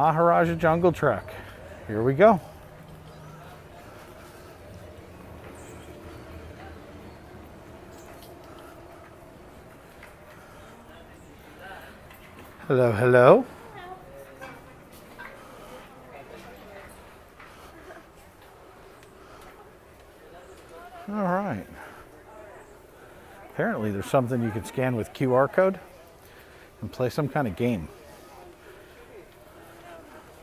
Maharajah Jungle Trek. Here we go. Hello, hello. All right. Apparently there's something you can scan with QR code and play some kind of game.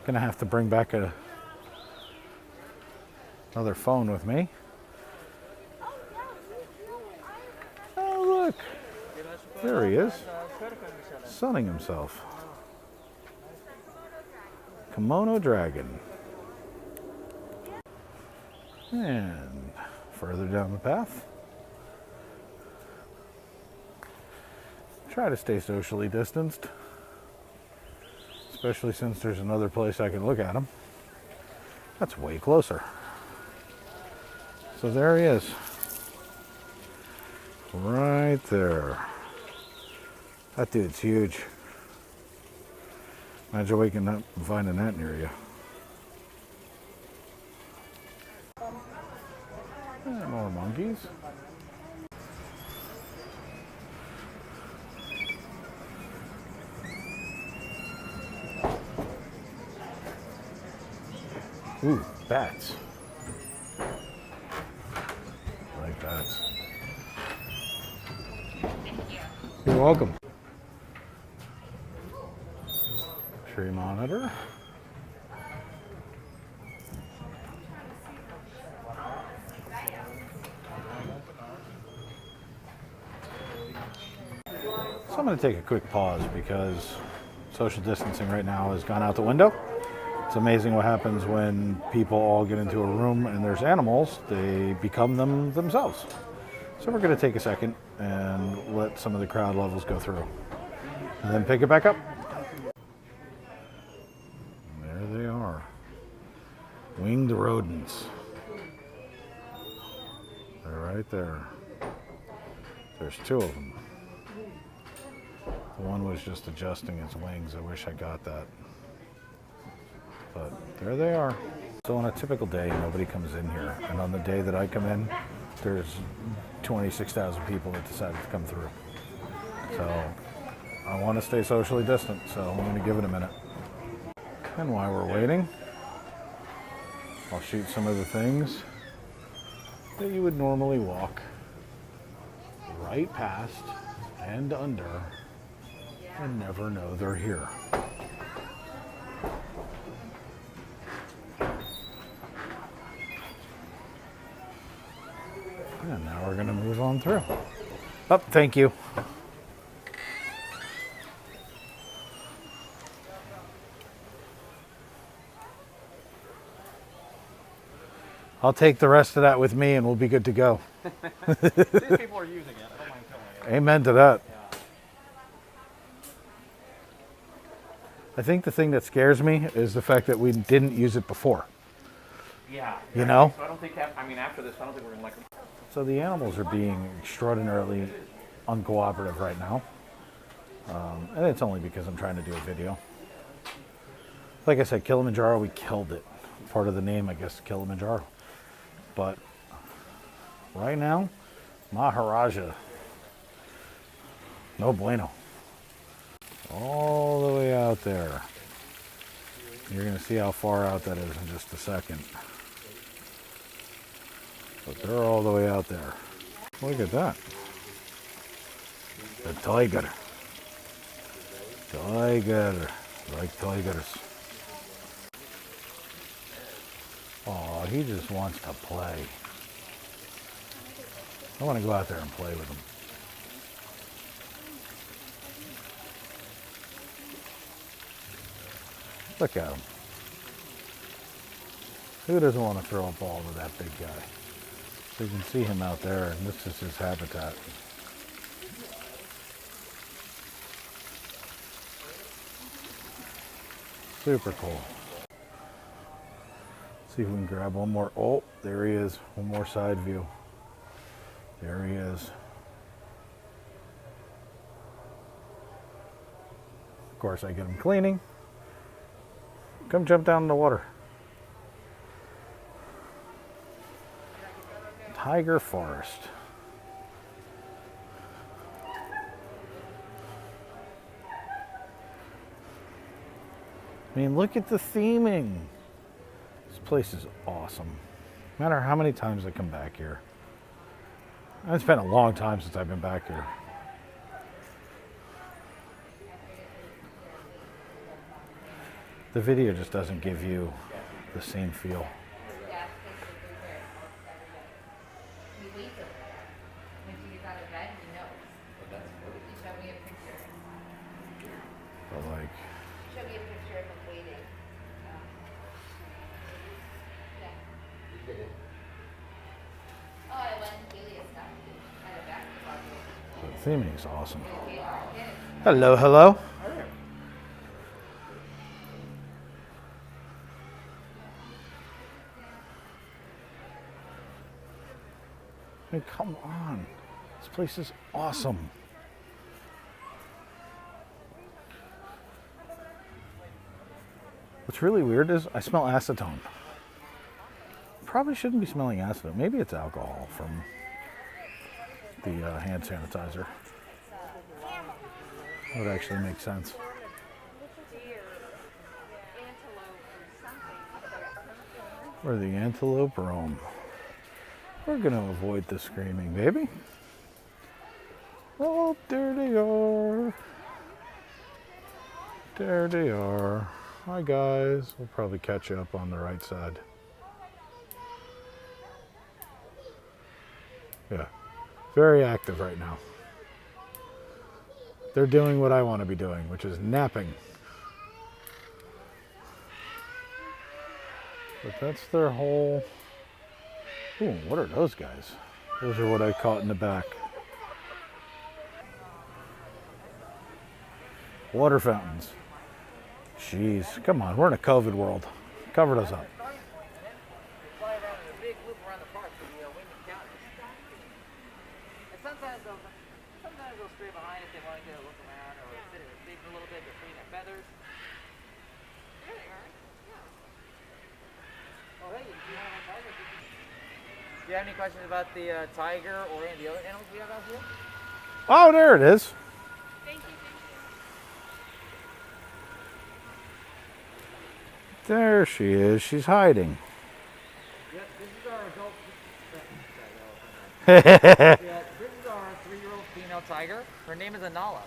Gonna have to bring back another phone with me. Oh, look. There he is. Sunning himself. Komodo Dragon. And further down the path. Try to stay socially distanced. Especially since there's another place I can look at him. That's way closer. So there he is. Right there. That dude's huge. Imagine waking up and finding that near you. And more monkeys. Ooh, bats. I like bats. You're welcome. Tree monitor. So I'm going to take a quick pause because social distancing right now has gone out the window. It's amazing what happens when people all get into a room and there's animals, they become them themselves. So we're going to take a second and let some of the crowd levels go through and then pick it back up. There they are. Winged rodents. They're right there. There's two of them. The one was just adjusting its wings. I wish I got that. But there they are. So on a typical day, nobody comes in here. And on the day that I come in, there's 26,000 people that decided to come through. So I want to stay socially distant, so I'm going to give it a minute. And while we're waiting, I'll shoot some of the things that you would normally walk right past and under and never know they're here. And now we're going to move on through. Oh, thank you. I'll take the rest of that with me and we'll be good to go. These people are using it. I don't mind killing it. Amen to that. Yeah. I think the thing that scares me is the fact that we didn't use it before. Yeah. You know? So I don't think, after this, I don't think we're going to like them. So the animals are being extraordinarily uncooperative right now. And it's only because I'm trying to do a video. Like I said, Kilimanjaro, we killed it. Part of the name, I guess, Kilimanjaro. But right now, Maharaja, no bueno. All the way out there. You're going to see how far out that is in just a second. But they're all the way out there. Look at that. The tiger. Tiger. Like tigers. Oh, he just wants to play. I want to go out there and play with him. Look at him. Who doesn't want to throw a ball to that big guy? So you can see him out there, and this is his habitat. Super cool. See if we can grab one more. Oh, there he is. One more side view. There he is. Of course, I get him cleaning. Come jump down in the water. Tiger Forest. I mean, look at the theming. This place is awesome. No matter how many times I come back here. It's been a long time since I've been back here. The video just doesn't give you the same feel. But like, the theming is awesome. Hello, hello. I mean, come on. This place is awesome. What's really weird is I smell acetone. Probably shouldn't be smelling acetone. Maybe it's alcohol from the hand sanitizer. That would actually make sense. Where the antelope roam. We're gonna avoid the screaming, baby. Oh, there they are. There they are. Hi, guys. We'll probably catch you up on the right side. Yeah, very active right now. They're doing what I want to be doing, which is napping. But that's their whole... Ooh, what are those guys? Those are what I caught in the back. Water fountains. Jeez, come on, we're in a COVID world. Cover us up. Sometimes they'll stray behind if they want to get a look around or sit in a big a little bit between their feathers. There they are. Yeah. Oh, hey, do you have a tiger? Do you have any questions about the tiger or any of the other animals we have out here? Oh, there it is. Thank you. There she is. She's hiding. Yep, this is our adult. Yeah, this is our 3-year-old female tiger. Her name is Anala.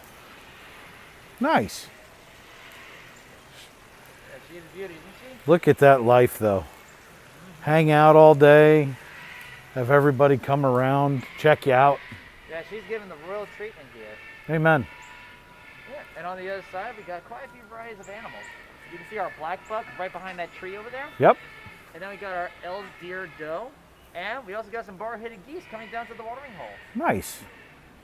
Nice. Yeah, she's a beauty, isn't she? Look at that life, though. Hang out all day. Have everybody come around, check you out. Yeah, she's given the royal treatment here. Amen. Yeah, and on the other side, we got quite a few varieties of animals. You can see our black buck right behind that tree over there. Yep. And then we got our elk deer doe. And we also got some bar-headed geese coming down to the watering hole. Nice.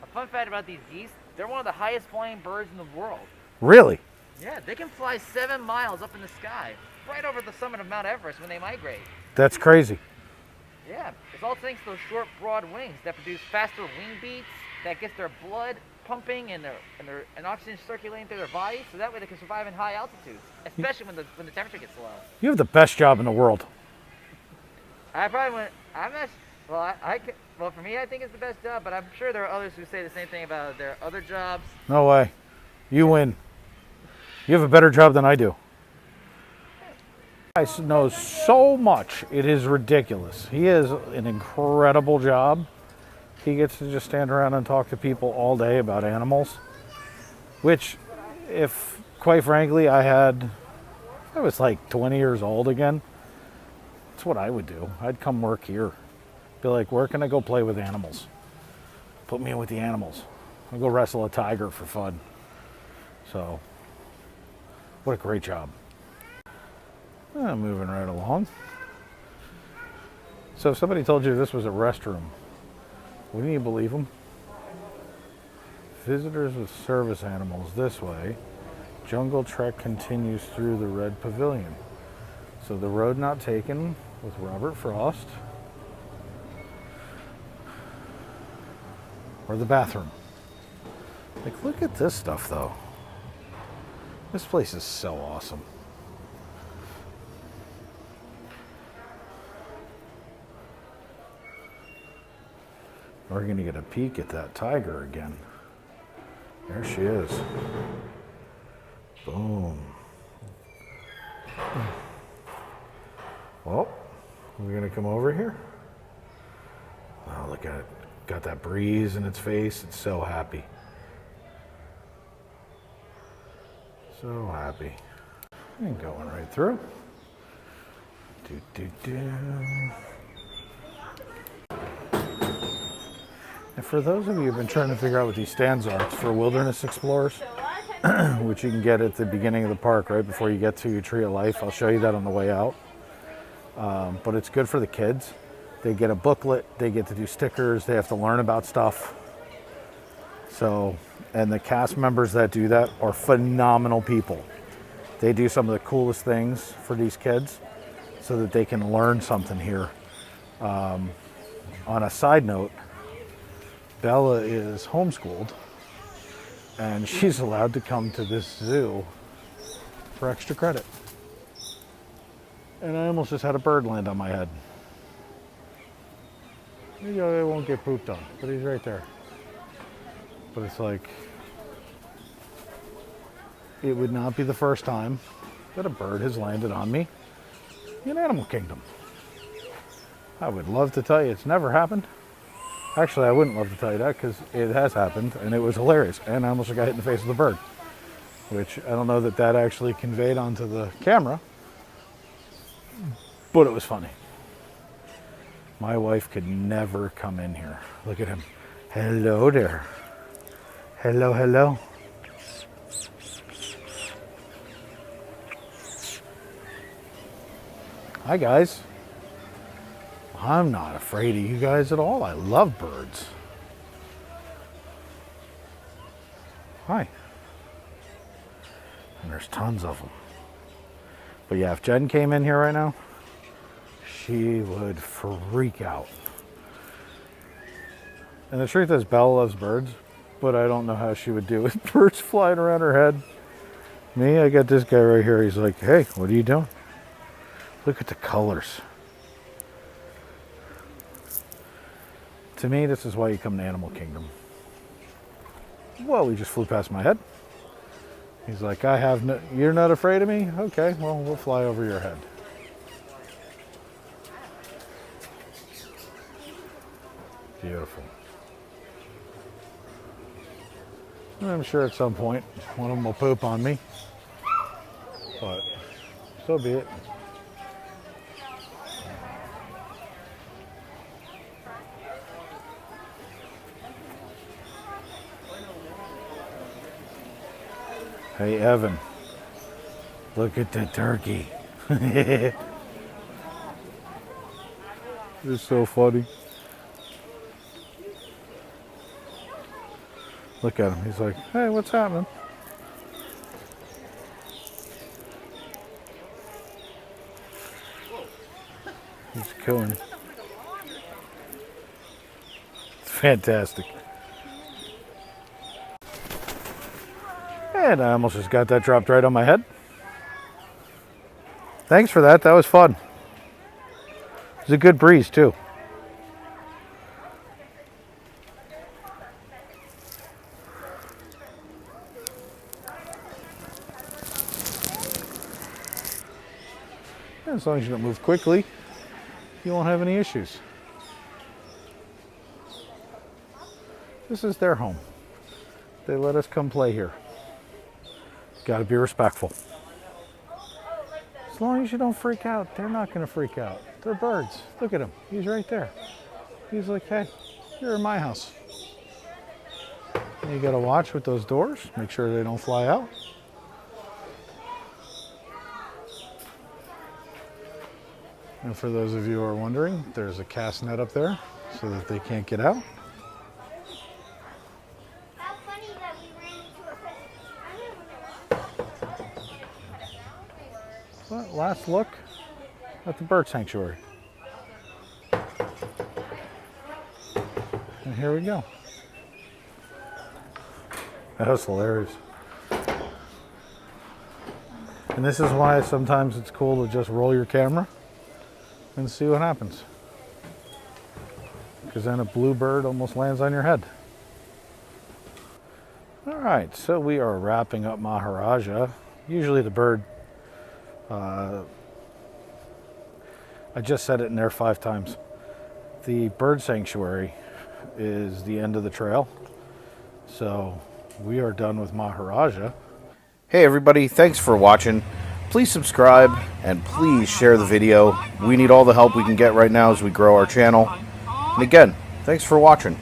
A fun fact about these geese, they're one of the highest flying birds in the world. Really? Yeah, they can fly 7 miles up in the sky, right over the summit of Mount Everest when they migrate. That's crazy. Yeah, it's all thanks to those short, broad wings that produce faster wing beats, that gets their blood pumping and oxygen circulating through their bodies, so that way they can survive in high altitudes, especially when the temperature gets low. You have the best job in the world. I probably went. I'm not. Well, well, for me, I think it's the best job, but I'm sure there are others who say the same thing about their other jobs. No way. You win. You have a better job than I do. I know so much. It is ridiculous. He has an incredible job. He gets to just stand around and talk to people all day about animals, which, if quite frankly, I was like 20 years old again, that's what I would do. I'd come work here. Be like, where can I go play with animals? Put me in with the animals. I'll go wrestle a tiger for fun. So, what a great job. Moving right along. So if somebody told you this was a restroom, wouldn't you believe them? Visitors with service animals this way. Jungle Trek continues through the Red Pavilion. So the road not taken with Robert Frost. Or the bathroom. Like, look at this stuff though. This place is so awesome. We're going to get a peek at that tiger again. There she is. Boom. Well, we're going to come over here. Oh, look at it. Got that breeze in its face. It's so happy. So happy. And going right through. Do, do, do. And for those of you who've been trying to figure out what these stands are, it's for wilderness explorers, which you can get at the beginning of the park, right before you get to Tree of Life. I'll show you that on the way out. But it's good for the kids. They get a booklet, they get to do stickers, they have to learn about stuff. So, and the cast members that do that are phenomenal people. They do some of the coolest things for these kids so that they can learn something here. On a side note, Bella is homeschooled and she's allowed to come to this zoo for extra credit. And I almost just had a bird land on my head. You know, it won't get pooped on, but he's right there. But it's like, it would not be the first time that a bird has landed on me in Animal Kingdom. I would love to tell you it's never happened. Actually, I wouldn't love to tell you that because it has happened and it was hilarious. And I almost got hit in the face with a bird, which I don't know that that actually conveyed onto the camera, but it was funny. My wife could never come in here. Look at him. Hello there. Hello, hello. Hi, guys. I'm not afraid of you guys at all. I love birds. Hi. And there's tons of them. But yeah, if Jen came in here right now, she would freak out. And the truth is, Belle loves birds, but I don't know how she would do with birds flying around her head. Me, I got this guy right here. He's like, hey, what are you doing? Look at the colors. To me, this is why you come to Animal Kingdom. Well, he just flew past my head. He's like, you're not afraid of me? Okay, well, we'll fly over your head. Beautiful. And I'm sure at some point one of them will poop on me, but so be it. Hey, Evan, look at the turkey. It's so funny. Look at him. He's like, hey, what's happening? He's killing. It's fantastic. And I almost just got that dropped right on my head. Thanks for that. That was fun. It was a good breeze, too. As long as you don't move quickly, you won't have any issues. This is their home. They let us come play here. Got to be respectful. As long as you don't freak out, they're not going to freak out. They're birds. Look at him. He's right there. He's like, hey, you're in my house. And you got to watch with those doors. Make sure they don't fly out. And for those of you who are wondering, there's a cast net up there so that they can't get out. How funny that we ran into a Well, last look at the bird sanctuary. And here we go. That was hilarious. And this is why sometimes it's cool to just roll your camera and see what happens. because then a bluebird almost lands on your head. All right, so we are wrapping up Maharaja. Usually the bird, I just said it in there 5 times. The bird sanctuary is the end of the trail. So we are done with Maharaja. Hey everybody, thanks for watching. Please subscribe and please share the video. We need all the help we can get right now as we grow our channel. And again, thanks for watching.